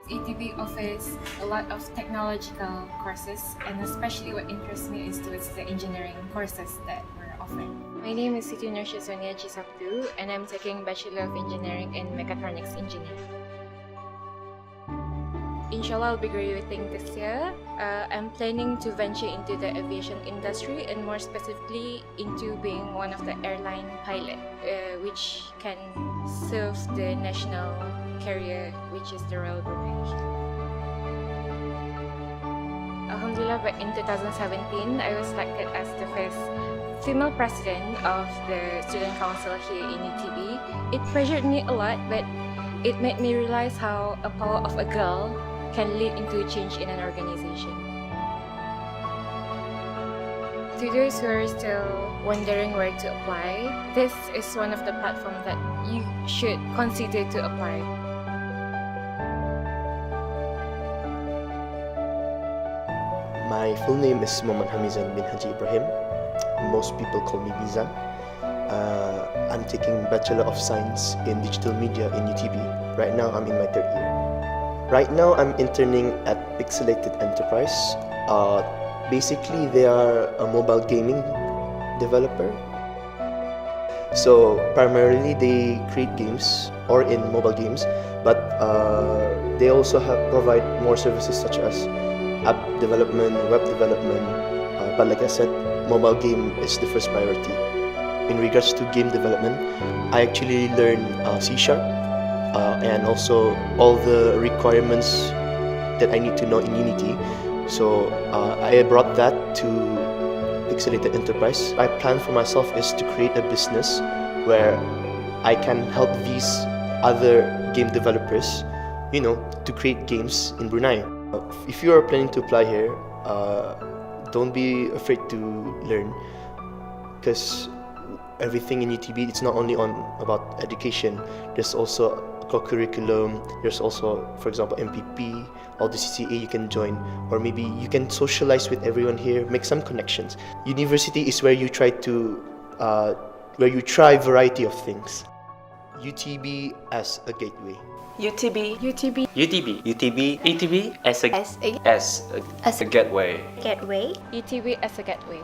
UTB offers a lot of technological courses, and especially what interests me is towards the engineering courses that we're offering. My name is Siti Nursha Sonia Cisabdu, and I'm taking Bachelor of Engineering in Mechatronics Engineering. Inshallah, I'll be graduating this year. I'm planning to venture into the aviation industry, and more specifically into being one of the airline pilot, which can serve the national carrier, which is the Royal Brunei. Alhamdulillah, but in 2017, I was selected as the first female president of the student council here in UTB. It pressured me a lot, but it made me realize how a power of a girl can lead into change in an organization. To those who are still wondering where to apply, this is one of the platforms that you should consider to apply. My full name is Muhammad Hamizan bin Haji Ibrahim. Most people call me Mizan. I'm taking Bachelor of Science in Digital Media in UTB. Right now, I'm in my 3rd year. Right now, I'm interning at Pixelated Enterprise. Basically, they are a mobile gaming developer. So primarily, they create games or in mobile games, but they also provide more services such as app development, web development. But like I said, mobile game is the first priority. In regards to game development, I actually learned C#. And also all the requirements that I need to know in Unity. So I brought that to Pixelated Enterprise. My plan for myself is to create a business where I can help these other game developers, to create games in Brunei. If you are planning to apply here, don't be afraid to learn, because everything in UTB, it's not only about education. There's also co-curriculum, there's also, for example, MPP, all the CCA you can join, or maybe you can socialize with everyone here, make some connections. University is where you try variety of things. UTB as a gateway. UTB UTB as a gateway. UTB as a gateway.